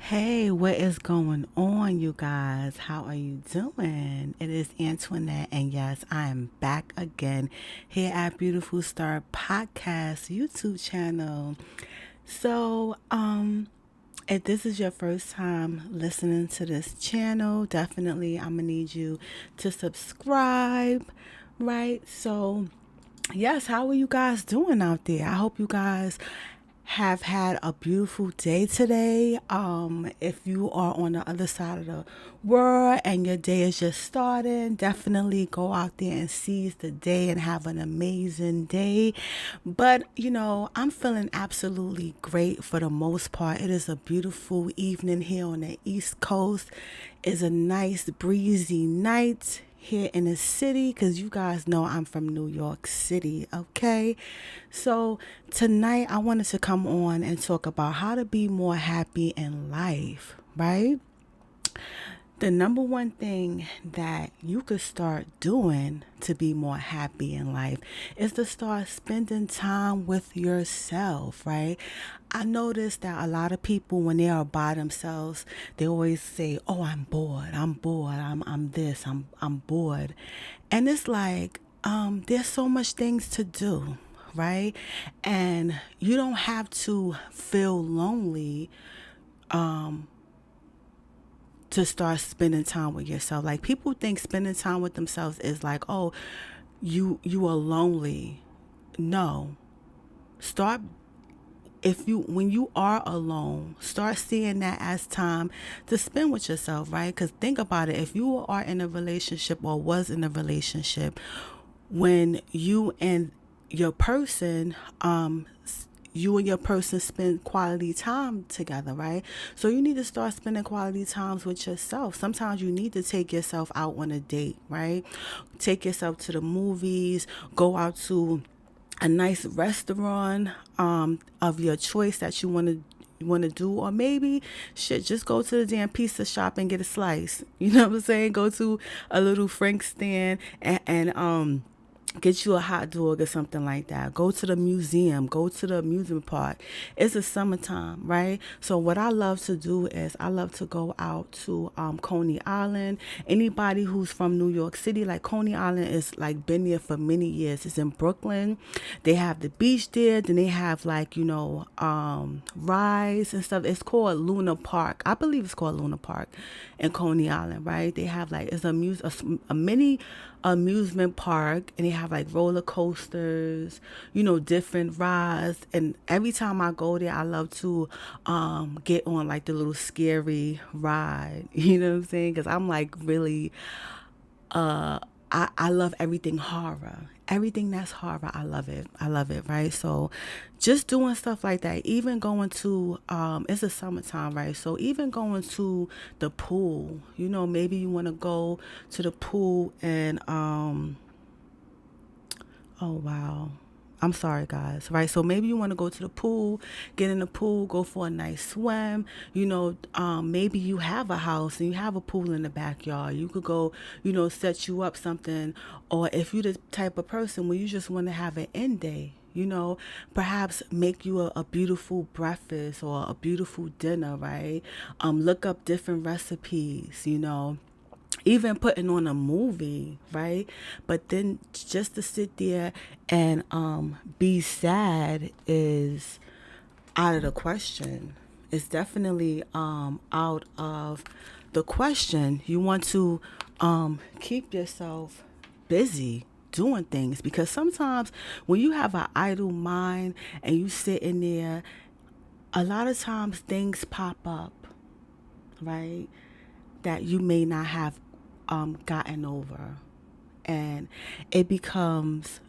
Hey, what is going on, you guys? How are you doing? It is Antoinette, and yes, I am back again here at Beautiful Star Podcast YouTube channel. So, if this is your first time listening to this channel, definitely I'm gonna need you to subscribe, right? Yes, how are you guys doing out there? I hope you guys have had a beautiful day today. If you are on the other side of the world and your day is just starting, definitely go out there and seize the day and have an amazing day. But I'm feeling absolutely great for the most part. It is a beautiful evening here on the East Coast. It's a nice breezy night here in the city because you guys know I'm from New York City, okay? So tonight I wanted to come on and talk about how to be more happy in life, right? The number one thing that you could start doing to be more happy in life is to start spending time with yourself, right? I noticed that a lot of people, when they are by themselves, they always say, "Oh, I'm bored, I'm this, I'm bored," and it's like, there's so much things to do, right? And you don't have to feel lonely to start spending time with yourself. Like, people think spending time with themselves is like, oh, you are lonely. No. Start if you when you are alone, start seeing that as time to spend with yourself, right? Because think about it, if you are in a relationship or was in a relationship, when you and your person spend quality time together, right? So you need to start spending quality times with yourself. Sometimes you need to take yourself out on a date, right? Take yourself to the movies, go out to a nice restaurant of your choice that you want to do, or maybe shit, just go to the damn pizza shop and get a slice. You know what I'm saying? Go to a little Frank stand and get you a hot dog or something like that. Go to the museum, go to the amusement park. It's the summertime, right? So what I love to do is I love to go out to Coney Island. Anybody who's from New York City, like, Coney Island is like been there for many years. It's in Brooklyn. They have the beach there. Then they have, like, rides and stuff. It's called Luna Park. I believe it's called Luna Park in Coney Island, right? They have, like, it's a mini amusement park, and they have, like, roller coasters, different rides. And every time I go there, I love to get on, like, the little scary ride. You know what I'm saying? Because I'm like really I love everything horror. Everything that's horror, I love it. I love it, right? So just doing stuff like that, even going to it's the summertime, right? So even going to the pool, maybe you want to go to the pool and oh wow. I'm sorry, guys. Right. So maybe you want to go to the pool, get in the pool, go for a nice swim. Maybe you have a house and you have a pool in the backyard. You could go, set you up something. Or if you're the type of person where you just want to have an end day, perhaps make you a beautiful breakfast or a beautiful dinner, right? Look up different recipes, even putting on a movie, right? But then just to sit there and be sad is out of the question. It's definitely out of the question. You want to keep yourself busy doing things, because sometimes when you have an idle mind and you sit in there, a lot of times things pop up, right? That you may not have gotten over, and it becomes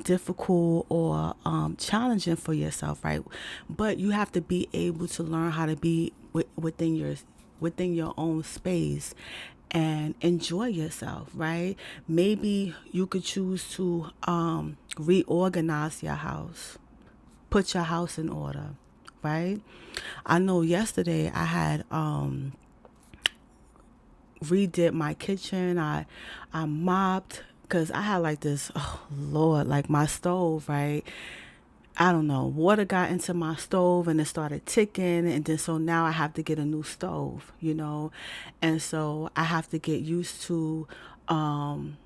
difficult or challenging for yourself, right? But you have to be able to learn how to be within your own space and enjoy yourself, right? Maybe you could choose to reorganize your house, put your house in order, right? I know yesterday I had redid my kitchen. I mopped because I had, like, this, oh Lord, like, my stove, right? I don't know, water got into my stove and it started ticking. And then so now I have to get a new stove, you know. And so I have to get used to um,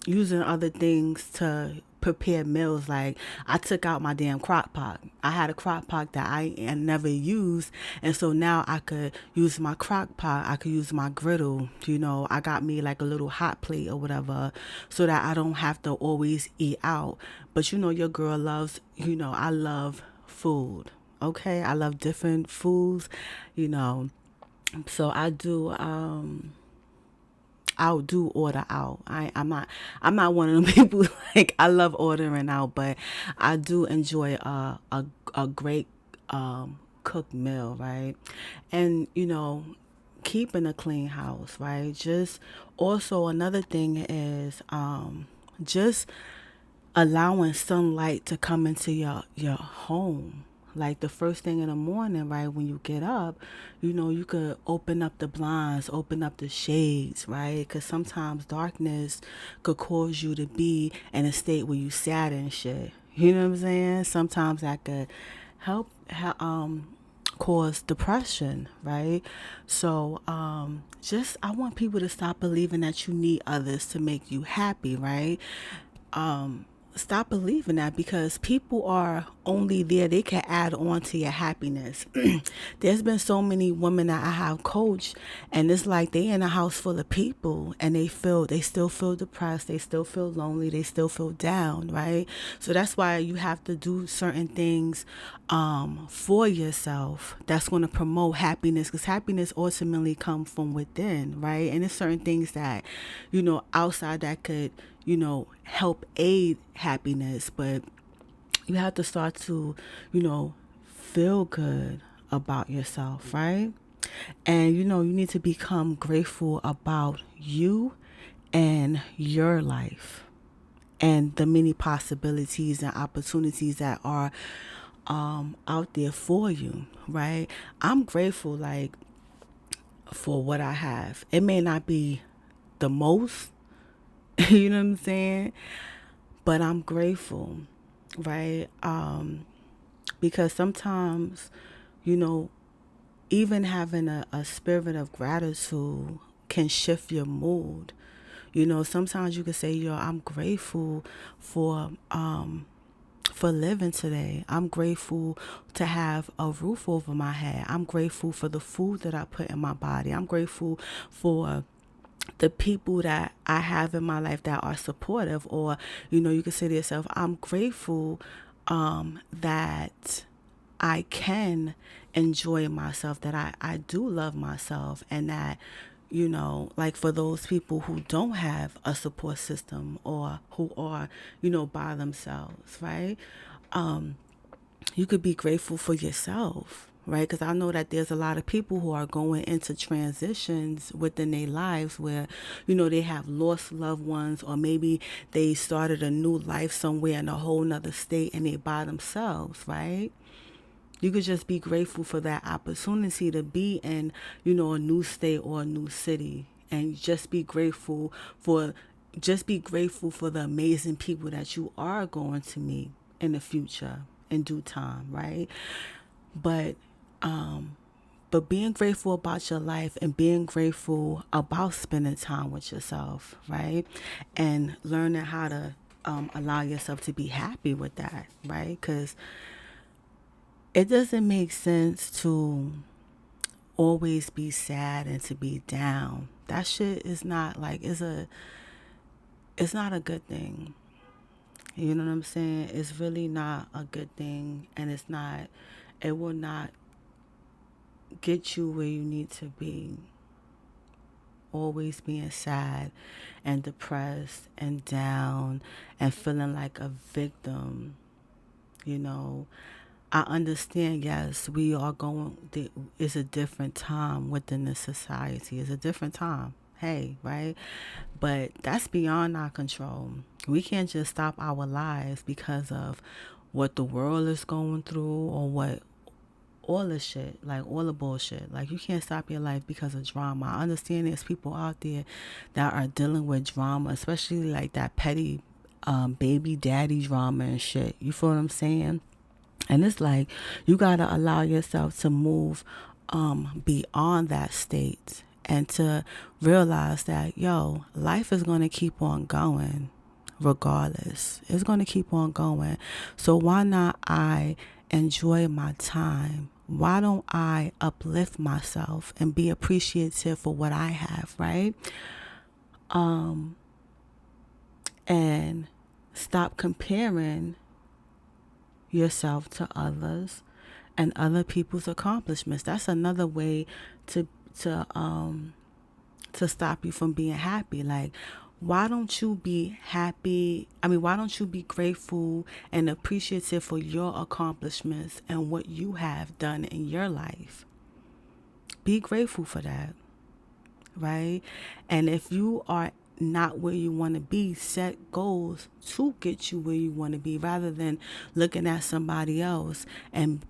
using other things to prepare meals. Like I took out my damn crock pot. I had a crock pot that I never used, and so now I could use my crock pot. I could use my griddle. You know, I got me like a little hot plate or whatever, so that I don't have to always eat out. But you know, your girl loves. You know, I love food. Okay, I love different foods. You know, so I do. I'll do order out. I'm not one of them people like I love ordering out, but I do enjoy a great cooked meal, right? And you know, keeping a clean house, right? Just also another thing is just allowing sunlight to come into your home, like the first thing in the morning, right? When you get up, you know, you could open up the blinds, open up the shades, right? Because sometimes darkness could cause you to be in a state where you sad and shit. You know what I'm saying? Sometimes that could help cause depression, right? So just I want people to stop believing that you need others to make you happy, right? um Stop believing that, because people are only there, they can add on to your happiness. There's been so many women that I have coached, and it's like they in a house full of people and they still feel depressed, they still feel lonely, they still feel down, right? So that's why you have to do certain things for yourself that's going to promote happiness, because happiness ultimately comes from within, right? And there's certain things that, you know, outside that could, you know, help aid happiness, but you have to start to, you know, feel good about yourself, right? And you know, you need to become grateful about you and your life and the many possibilities and opportunities that are out there for you, right? I'm grateful, like, for what I have. It may not be the most, you know what I'm saying? But I'm grateful, right? Because sometimes, you know, even having a spirit of gratitude can shift your mood. You know, sometimes you could say, yo, I'm grateful for for living today. I'm grateful to have a roof over my head. I'm grateful for the food that I put in my body. I'm grateful for the people that I have in my life that are supportive. Or, you know, you can say to yourself, I'm grateful that I can enjoy myself, that I do love myself, and that, you know, like for those people who don't have a support system or who are, you know, by themselves, right? You could be grateful for yourself, right? Because I know that there's a lot of people who are going into transitions within their lives where, you know, they have lost loved ones, or maybe they started a new life somewhere in a whole nother state and they by themselves, right? You could just be grateful for that opportunity to be in, you know, a new state or a new city, and just be grateful for the amazing people that you are going to meet in the future in due time, right? But but being grateful about your life and being grateful about spending time with yourself, right? And learning how to allow yourself to be happy with that, right? Because it doesn't make sense to always be sad and to be down. That shit is not like it's not a good thing. You know what I'm saying? It's really not a good thing, and it will not get you where you need to be. Always being sad and depressed and down and feeling like a victim, you know. I understand, yes, we are it's a different time within the society. It's a different time. Hey, right? But that's beyond our control. We can't just stop our lives because of what the world is going through, or what all the shit, like all the bullshit. Like, you can't stop your life because of drama. I understand there's people out there that are dealing with drama, especially like that petty baby daddy drama and shit. You feel what I'm saying? And it's like you gotta allow yourself to move beyond that state and to realize that, yo, life is gonna keep on going regardless. It's gonna keep on going. So why not I enjoy my time? Why don't I uplift myself and be appreciative for what I have, right? And stop comparing yourself to others and other people's accomplishments. That's another way to stop you from being happy. Like, why don't you be happy? Why don't you be grateful and appreciative for your accomplishments and what you have done in your life? Be grateful for that, right? And if you are not where you want to be, set goals to get you where you want to be, rather than looking at somebody else and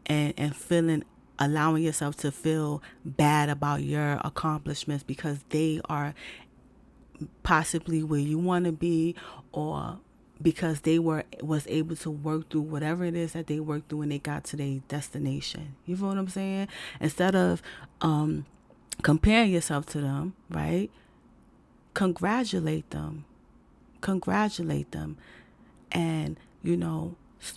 feeling, allowing yourself to feel bad about your accomplishments because they are possibly where you want to be, or because they was able to work through whatever it is that they worked through and they got to their destination. You feel what I'm saying? Instead of comparing yourself to them, right? Congratulate them, and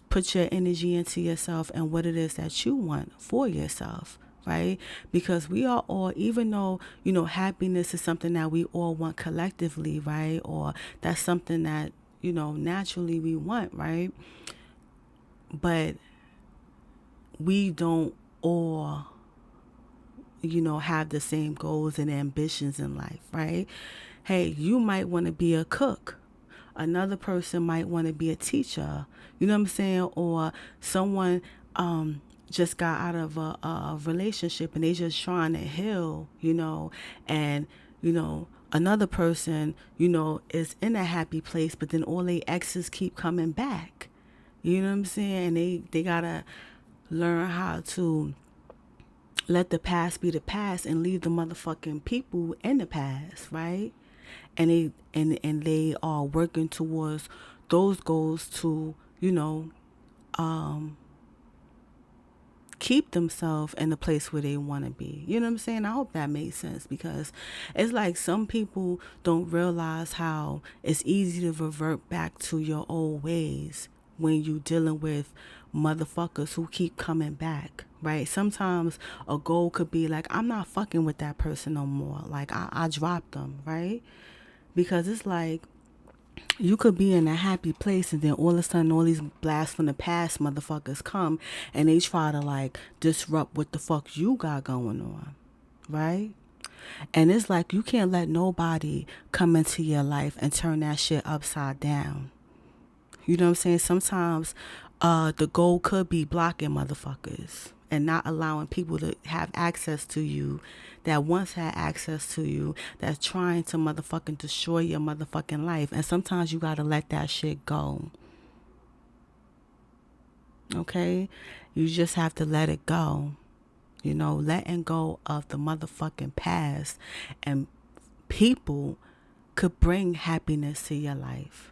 put your energy into yourself and what it is that you want for yourself, right? Because we are all, even though happiness is something that we all want collectively, right? Or that's something that naturally we want, right? But we don't all have the same goals and ambitions in life, right? Hey, you might want to be a cook. Another person might want to be a teacher. You know what I'm saying? Or someone just got out of a relationship and they just trying to heal, and, another person, is in a happy place, but then all their exes keep coming back. You know what I'm saying? And they got to learn how to let the past be the past and leave the motherfucking people in the past, right? And they are working towards those goals to, keep themselves in the place where they want to be. You know what I'm saying? I hope that made sense, because it's like some people don't realize how it's easy to revert back to your old ways when you dealing with motherfuckers who keep coming back, right? Sometimes a goal could be like, I'm not fucking with that person no more. Like, I dropped them, right? Because it's like, you could be in a happy place and then all of a sudden all these blasts from the past motherfuckers come and they try to like disrupt what the fuck you got going on, right? And it's like, you can't let nobody come into your life and turn that shit upside down. You know what I'm saying? Sometimes the goal could be blocking motherfuckers and not allowing people to have access to you that once had access to you, that's trying to motherfucking destroy your motherfucking life. And sometimes you gotta let that shit go. Okay? You just have to let it go. Letting go of the motherfucking past, and people could bring happiness to your life.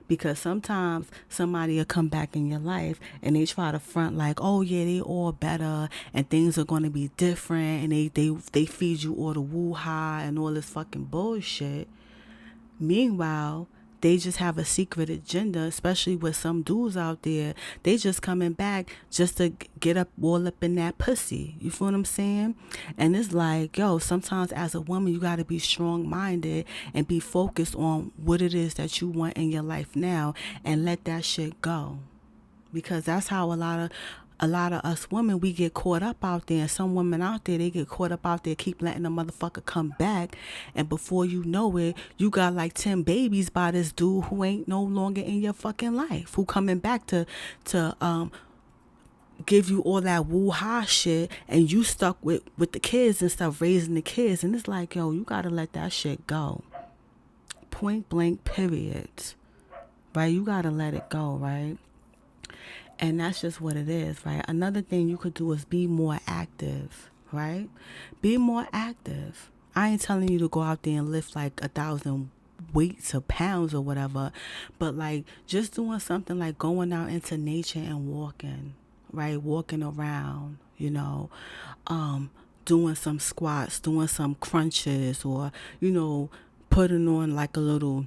Because sometimes somebody will come back in your life and they try to front like, oh yeah, they all better and things are going to be different, and they feed you all the woo-ha and all this fucking bullshit. Meanwhile, they just have a secret agenda, especially with some dudes out there. They just coming back just to get up all up in that pussy. You feel what I'm saying? And it's like, yo, sometimes as a woman, you got to be strong-minded and be focused on what it is that you want in your life now and let that shit go. Because that's how a lot of us women, we get caught up out there. And some women out there, they get caught up out there, keep letting the motherfucker come back. And before you know it, you got like 10 babies by this dude who ain't no longer in your fucking life, who coming back to give you all that woo-ha shit, and you stuck with the kids and stuff, raising the kids. And it's like, yo, you got to let that shit go. Point blank, period. Right? You got to let it go, right? And that's just what it is, right? Another thing you could do is be more active, right? Be more active. I ain't telling you to go out there and lift like 1,000 weight to pounds or whatever, but like just doing something like going out into nature and walking, right? Walking around, doing some squats, doing some crunches, or, putting on like a little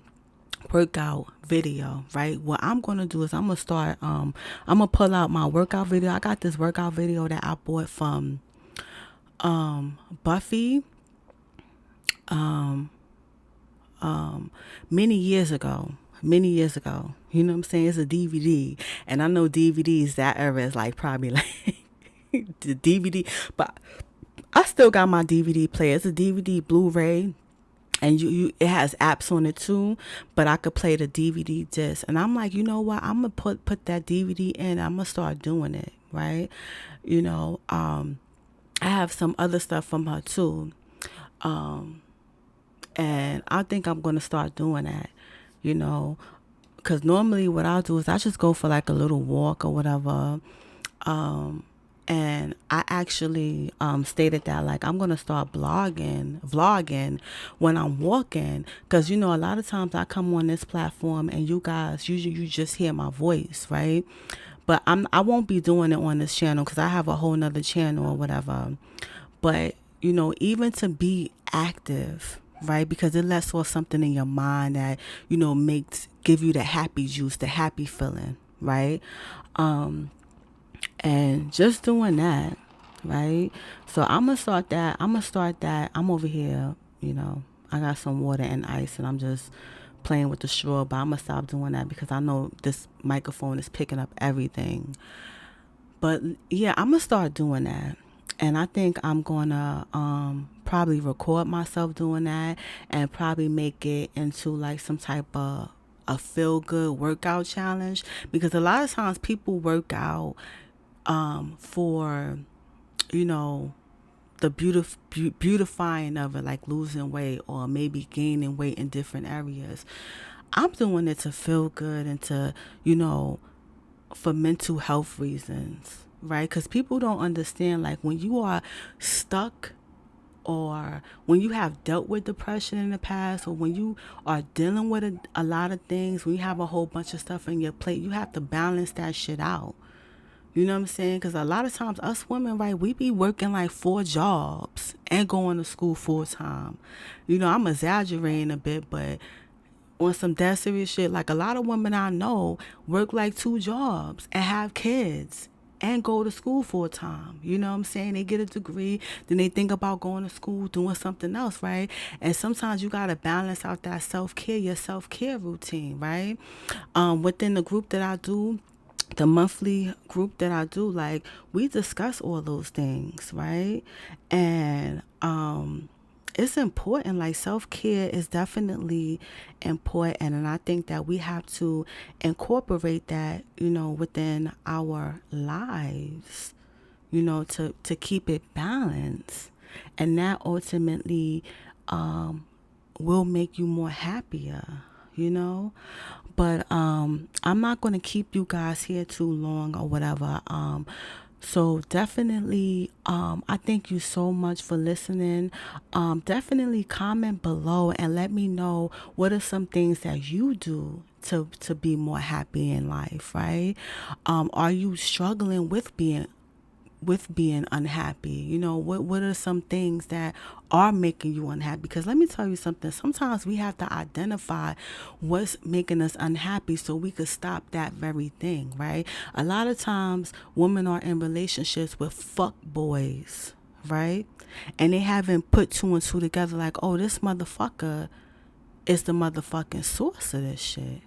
workout video, right? What I'm gonna do is I'm gonna start I'm gonna pull out my workout video. I got this workout video that I bought from Buffy many years ago. You know what I'm saying? It's a DVD. And I know DVDs that era is like probably like the DVD, but I still got my DVD player. It's a DVD Blu-ray, and you it has apps on it too, but I could play the DVD disc. And I'm like, you know what? I'm gonna put that DVD in. I'm gonna start doing it, right? I have some other stuff from her too, and I think I'm gonna start doing that, because normally what I'll do is I just go for like a little walk or whatever. And I actually stated that like I'm gonna start vlogging when I'm walking, because a lot of times I come on this platform and you guys usually you just hear my voice, right? But I won't be doing it on this channel because I have a whole nother channel or whatever. But even to be active, right? Because it lets off something in your mind that give you the happy juice, the happy feeling, right? And just doing that, right? So I'm gonna start that. I'm over here, I got some water and ice, and I'm just playing with the straw, but I'm gonna stop doing that because I know this microphone is picking up everything. But yeah, I'm gonna start doing that. And I think I'm gonna probably record myself doing that and probably make it into like some type of a feel good workout challenge, because a lot of times people work out for the beautifying of it, like losing weight or maybe gaining weight in different areas. I'm doing it to feel good and to for mental health reasons, right? Because people don't understand, like when you are stuck, or when you have dealt with depression in the past, or when you are dealing with a lot of things, when you have a whole bunch of stuff in your plate, you have to balance that shit out. You know what I'm saying? Because a lot of times us women, right, we be working like 4 jobs and going to school full time. I'm exaggerating a bit, but on some dead serious shit, like a lot of women I know work like 2 jobs and have kids and go to school full time. You know what I'm saying? They get a degree, then they think about going to school, doing something else, right? And sometimes you got to balance out that self-care, your self-care routine, right? Within the group that I do, the monthly group that I do, like we discuss all those things, right? And it's important. Like self-care is definitely important, and I think that we have to incorporate that, within our lives, to keep it balanced, and that ultimately will make you more happier, but I'm not going to keep you guys here too long or whatever. So definitely, I thank you so much for listening. Definitely comment below and let me know what are some things that you do to be more happy in life, right? Are you struggling with being unhappy? What are some things that are making you unhappy? Because let me tell you something, sometimes we have to identify what's making us unhappy so we could stop that very thing, right? A lot of times women are in relationships with fuck boys, right? And they haven't put 2 and 2 together, like, oh, this motherfucker is the motherfucking source of this shit.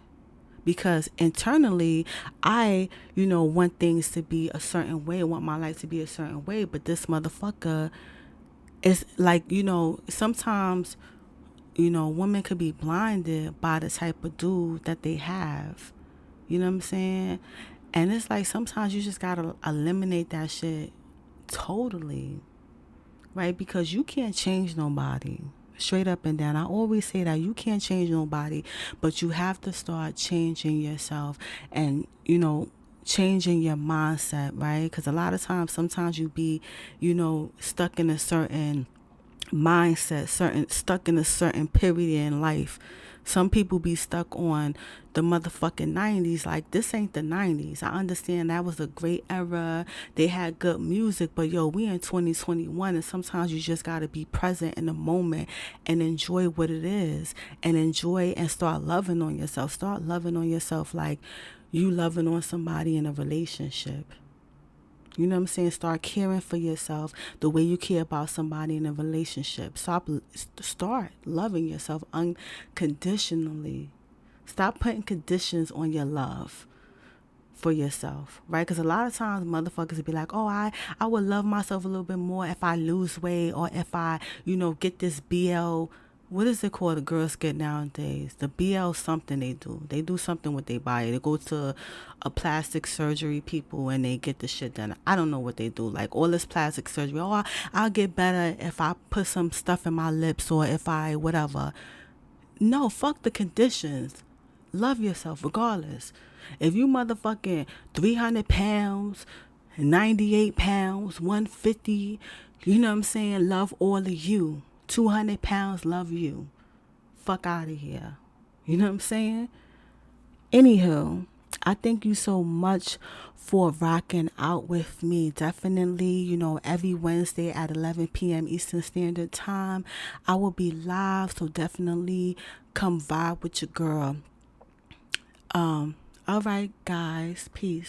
Because internally, I, want things to be a certain way, want my life to be a certain way. But this motherfucker is like, sometimes, women could be blinded by the type of dude that they have. You know what I'm saying? And it's like sometimes you just got to eliminate that shit totally, right? Because you can't change nobody. Straight up and down. I always say that you can't change nobody, but you have to start changing yourself and, changing your mindset, right? Because a lot of times, sometimes you be, stuck in a certain mindset, stuck in a certain period in life. Some people be stuck on the motherfucking 90s. Like, this ain't the 90s. I understand that was a great era. They had good music, but yo, we in 2021, and sometimes you just got to be present in the moment and enjoy what it is, and enjoy and start loving on yourself. Start loving on yourself like you loving on somebody in a relationship. You know what I'm saying? Start caring for yourself the way you care about somebody in a relationship. Start loving yourself unconditionally. Stop putting conditions on your love for yourself, right? Because a lot of times motherfuckers would be like, oh, I would love myself a little bit more if I lose weight, or if I, get this BL. What is it called? The girls get nowadays. The BL something they do. They do something with their body. They go to a plastic surgery people and they get the shit done. I don't know what they do. Like all this plastic surgery. Oh, I'll get better if I put some stuff in my lips, or if I whatever. No, fuck the conditions. Love yourself regardless. If you motherfucking 300 pounds, 98 pounds, 150, you know what I'm saying? Love all of you. 200 pounds, love you. Fuck out of here. You know what I'm saying? Anywho, I thank you so much for rocking out with me. Definitely, every Wednesday at 11 p.m. Eastern Standard Time, I will be live. So definitely come vibe with your girl. All right, guys. Peace.